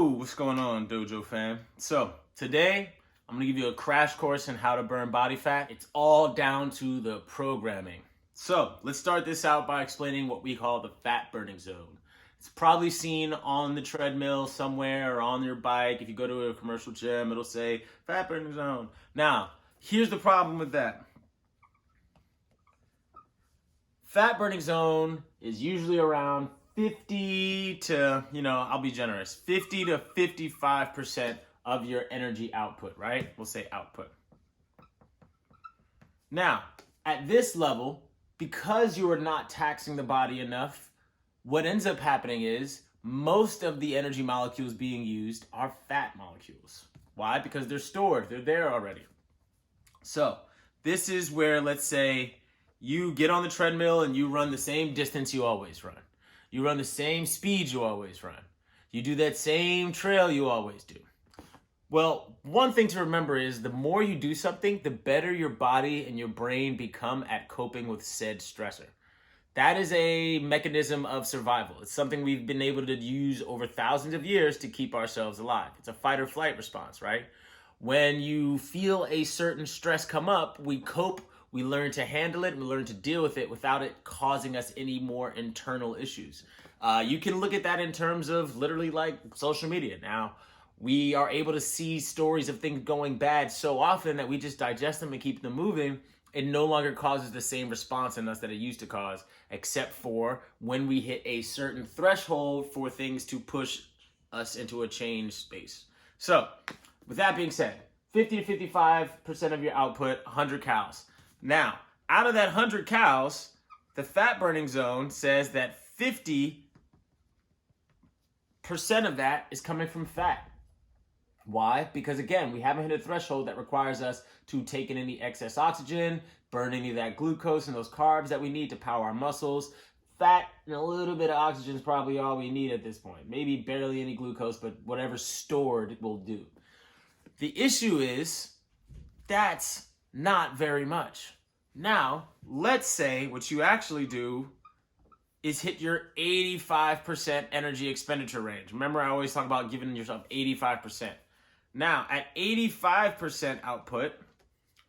What's going on, Dojo fam? So, today I'm gonna give you a crash course on how to burn body fat. It's all down to the programming. So, let's start this out by explaining what we call the fat burning zone. It's probably seen on the treadmill somewhere or on your bike. If you go to a commercial gym, it'll say fat burning zone. Now, here's the problem with that. Fat burning zone is usually around 50 to, I'll be generous, 50 to 55% of your energy output, right? We'll say output. Now, at this level, because you are not taxing the body enough, what ends up happening is most of the energy molecules being used are fat molecules. Why? Because they're stored, they're there already. So, this is where, let's say, you get on the treadmill and you run the same distance you always run. You run the same speed you always run. You do that same trail you always do. Well, one thing to remember is the more you do something, the better your body and your brain become at coping with said stressor. That is a mechanism of survival. It's something we've been able to use over thousands of years to keep ourselves alive. It's a fight or flight response, right? When you feel a certain stress come up, we cope. We learn to handle it, we learn to deal with it without it causing us any more internal issues. You can look at that in terms of literally like social media. Now, we are able to see stories of things going bad so often that we just digest them and keep them moving. It no longer causes the same response in us that it used to cause, except for when we hit a certain threshold for things to push us into a change space. So, with that being said, 50 to 55% of your output, 100 calories. Now, out of that 100 calories, the fat burning zone says that 50% of that is coming from fat. Why? Because again, we haven't hit a threshold that requires us to take in any excess oxygen, burn any of that glucose and those carbs that we need to power our muscles. Fat and a little bit of oxygen is probably all we need at this point. Maybe barely any glucose, but whatever's stored will do. The issue is that's not very much. Now, let's say what you actually do is hit your 85% energy expenditure range. Remember, I always talk about giving yourself 85%. Now, at 85% output,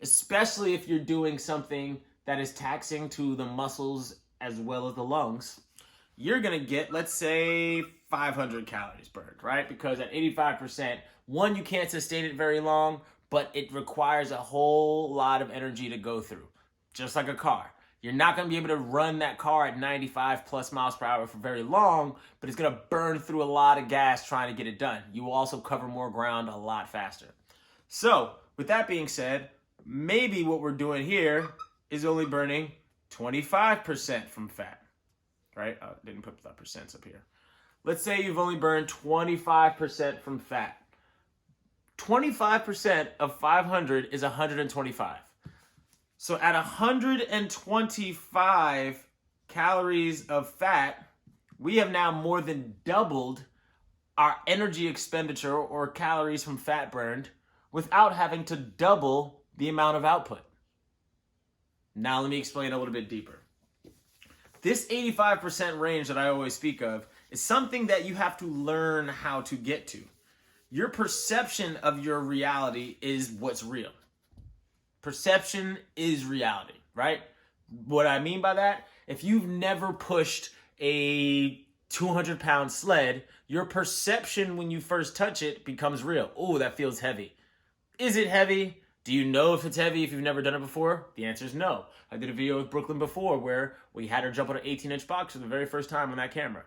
especially if you're doing something that is taxing to the muscles as well as the lungs, you're gonna get, let's say, 500 calories burned, right? Because at 85%, one, you can't sustain it very long, but it requires a whole lot of energy to go through. Just like a car. You're not going to be able to run that car at 95 plus miles per hour for very long, but it's going to burn through a lot of gas trying to get it done. You will also cover more ground a lot faster. So, with that being said, maybe what we're doing here is only burning 25% from fat, right? I didn't put the percents up here. Let's say you've only burned 25% from fat. 25% of 500 is 125. So at 125 calories of fat, we have now more than doubled our energy expenditure or calories from fat burned without having to double the amount of output. Now let me explain a little bit deeper. This 85% range that I always speak of is something that you have to learn how to get to. Your perception of your reality is what's real. Perception is reality, right? What I mean by that, if you've never pushed a 200-pound sled, your perception when you first touch it becomes real. Oh, that feels heavy. Is it heavy? Do you know if it's heavy if you've never done it before? The answer is no. I did a video with Brooklyn before where we had her jump on an 18-inch box for the very first time on that camera.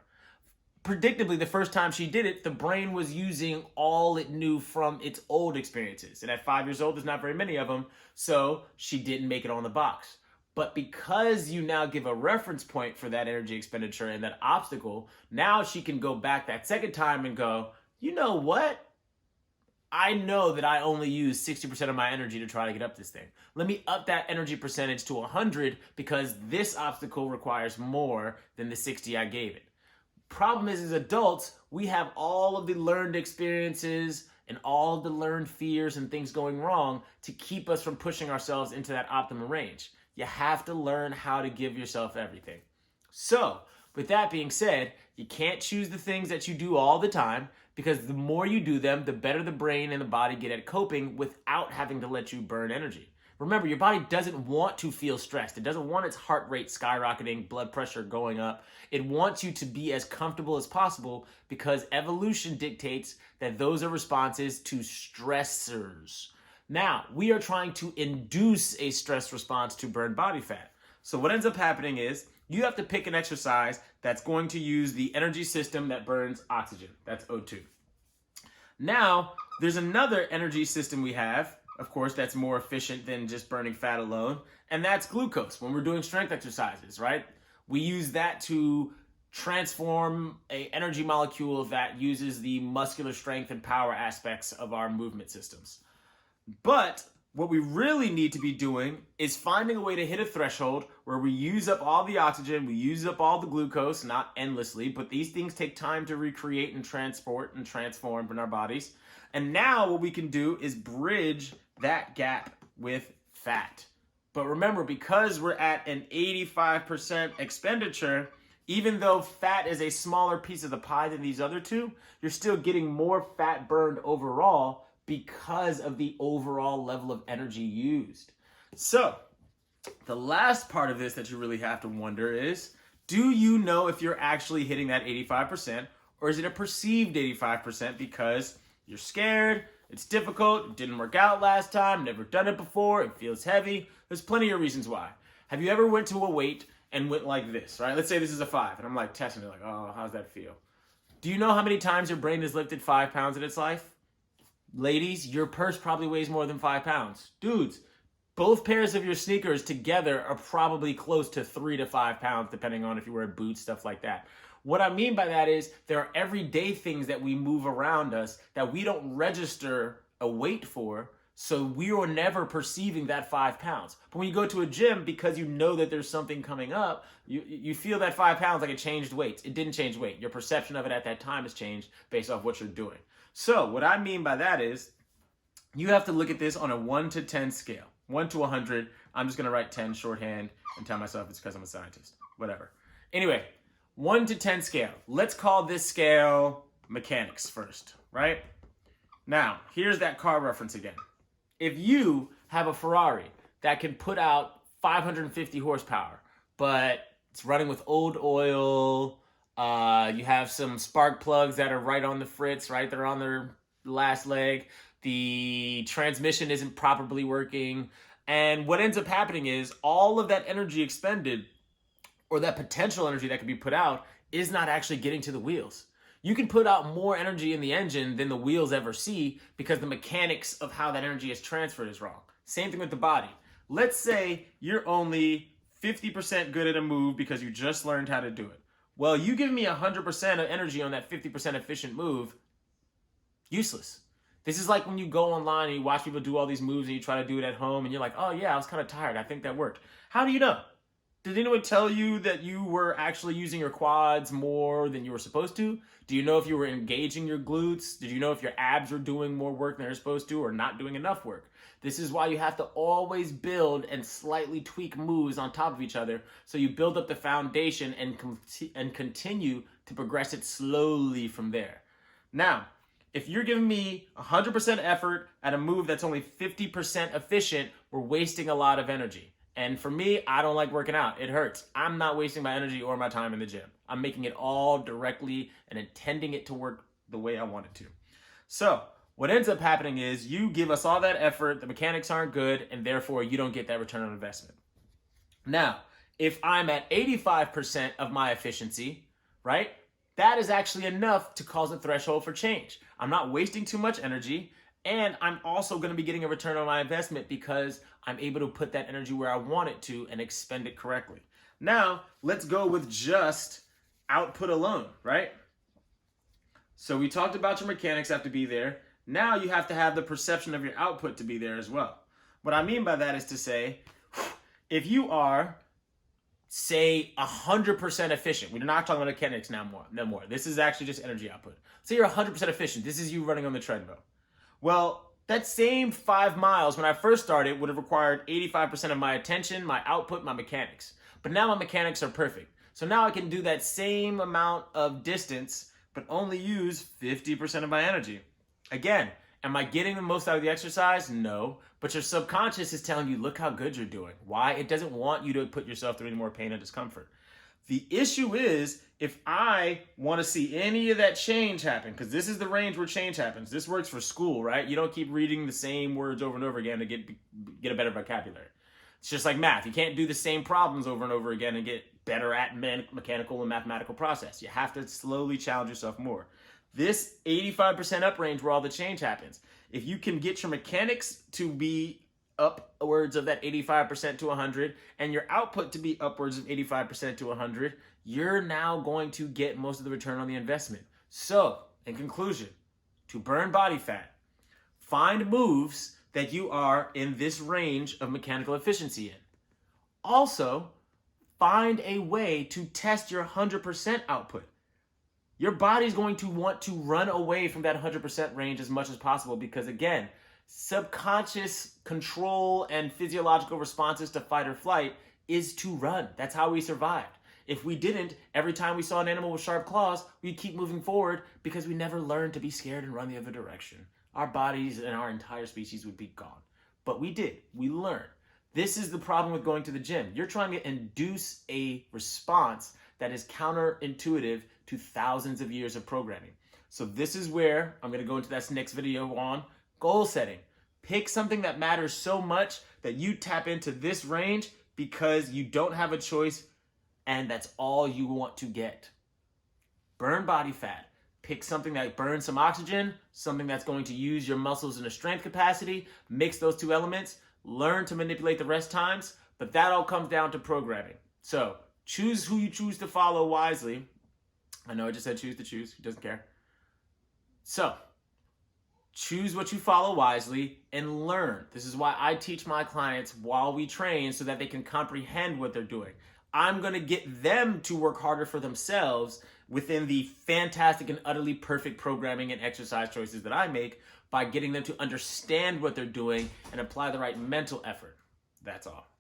Predictably, the first time she did it, the brain was using all it knew from its old experiences. And at 5 years old, there's not very many of them, so she didn't make it on the box. But because you now give a reference point for that energy expenditure and that obstacle, now she can go back that second time and go, you know what? I know that I only use 60% of my energy to try to get up this thing. Let me up that energy percentage to 100 because this obstacle requires more than the 60 I gave it. Problem is, as adults, we have all of the learned experiences and all of the learned fears and things going wrong to keep us from pushing ourselves into that optimal range. You have to learn how to give yourself everything. So, With that being said, you can't choose the things that you do all the time, because the more you do them, the better the brain and the body get at coping without having to let you burn energy. Remember, your body doesn't want to feel stressed. It doesn't want its heart rate skyrocketing, blood pressure going up. It wants you to be as comfortable as possible, because evolution dictates that those are responses to stressors. Now, we are trying to induce a stress response to burn body fat. So what ends up happening is you have to pick an exercise that's going to use the energy system that burns oxygen. That's O2. Now, there's another energy system we have, of course, that's more efficient than just burning fat alone, and that's glucose. When we're doing strength exercises, right? We use that to transform an energy molecule that uses the muscular strength and power aspects of our movement systems. But what we really need to be doing is finding a way to hit a threshold where we use up all the oxygen, we use up all the glucose, not endlessly, but these things take time to recreate and transport and transform in our bodies. And now what we can do is bridge that gap with fat. But remember, because we're at an 85% expenditure, even though fat is a smaller piece of the pie than these other two, you're still getting more fat burned overall because of the overall level of energy used. So, the last part of this that you really have to wonder is, do you know if you're actually hitting that 85%, or is it a perceived 85% because you're scared, it's difficult, it didn't work out last time, never done it before, it feels heavy? There's plenty of reasons why. Have you ever went to a weight and went like this, right? Let's say this is a 5, and I'm like testing it, like, oh, how's that feel? Do you know how many times your brain has lifted 5 pounds in its life? Ladies, your purse probably weighs more than 5 pounds. Dudes, both pairs of your sneakers together are probably close to 3 to 5 pounds, depending on if you wear boots, stuff like that. What I mean by that is there are everyday things that we move around us that we don't register a weight for, so we are never perceiving that 5 pounds. But when you go to a gym, because you know that there's something coming up, you feel that 5 pounds like it changed weight. It didn't change weight. Your perception of it at that time has changed based off what you're doing. So what I mean by that is you have to look at this on a 1 to 10 scale. 1 to 100. I'm just going to write 10 shorthand and tell myself it's because I'm a scientist. Whatever. Anyway, 1 to 10 scale. Let's call this scale mechanics first, right? Now, here's that car reference again. If you have a Ferrari that can put out 550 horsepower, but it's running with old oil, you have some spark plugs that are right on the fritz, right? They're on their last leg. The transmission isn't properly working. And what ends up happening is all of that energy expended, or that potential energy that could be put out, is not actually getting to the wheels. You can put out more energy in the engine than the wheels ever see, because the mechanics of how that energy is transferred is wrong. Same thing with the body. Let's say you're only 50% good at a move because you just learned how to do it. Well, you give me 100% of energy on that 50% efficient move, useless. This is like when you go online and you watch people do all these moves and you try to do it at home and you're like, oh yeah, I was kind of tired. I think that worked. How do you know? Did anyone tell you that you were actually using your quads more than you were supposed to? Do you know if you were engaging your glutes? Did you know if your abs were doing more work than they're supposed to, or not doing enough work? This is why you have to always build and slightly tweak moves on top of each other, so you build up the foundation and continue to progress it slowly from there. Now, if you're giving me 100% effort at a move that's only 50% efficient, we're wasting a lot of energy. And for me, I don't like working out. It hurts. I'm not wasting my energy or my time in the gym. I'm making it all directly and intending it to work the way I want it to. So what ends up happening is you give us all that effort, the mechanics aren't good, and therefore you don't get that return on investment. Now, if I'm at 85% of my efficiency, right, that is actually enough to cause a threshold for change. I'm not wasting too much energy, and I'm also going to be getting a return on my investment because I'm able to put that energy where I want it to and expend it correctly. Now, let's go with just output alone, right? So we talked about your mechanics have to be there. Now you have to have the perception of your output to be there as well. What I mean by that is to say, if you are, say, 100% efficient, we're not talking about mechanics no more. This is actually just energy output. Say you're 100% efficient. This is you running on the treadmill. Well, that same 5 miles when I first started would have required 85% of my attention, my output, my mechanics. But now my mechanics are perfect. So now I can do that same amount of distance, but only use 50% of my energy. Again, am I getting the most out of the exercise? No. But your subconscious is telling you, look how good you're doing. Why? It doesn't want you to put yourself through any more pain and discomfort. The issue is, if I want to see any of that change happen, because this is the range where change happens. This works for school, right? You don't keep reading the same words over and over again to get a better vocabulary. It's just like math. You can't do the same problems over and over again and get better at mechanical and mathematical process. You have to slowly challenge yourself more. This 85% up range where all the change happens, if you can get your mechanics to be upwards of that 85% to 100 and your output to be upwards of 85% to 100, you're now going to get most of the return on the investment. So, in conclusion, to burn body fat, find moves that you are in this range of mechanical efficiency in. Also, find a way to test your 100% output. Your body's going to want to run away from that 100% range as much as possible because, again, subconscious control and physiological responses to fight or flight is to run. That's how we survived. If we didn't, every time we saw an animal with sharp claws, we'd keep moving forward because we never learned to be scared and run the other direction. Our bodies and our entire species would be gone. But we did. We learned. This is the problem with going to the gym. You're trying to induce a response that is counterintuitive to thousands of years of programming. So this is where I'm going to go into that next video on goal setting. Pick something that matters so much that you tap into this range because you don't have a choice and that's all you want to get. Burn body fat. Pick something that burns some oxygen, something that's going to use your muscles in a strength capacity. Mix those two elements. Learn to manipulate the rest times, but that all comes down to programming. So choose who you choose to follow wisely. I know I just said choose to choose. Who doesn't care? So choose what you follow wisely and learn. This is why I teach my clients while we train so that they can comprehend what they're doing. I'm going to get them to work harder for themselves within the fantastic and utterly perfect programming and exercise choices that I make by getting them to understand what they're doing and apply the right mental effort. That's all.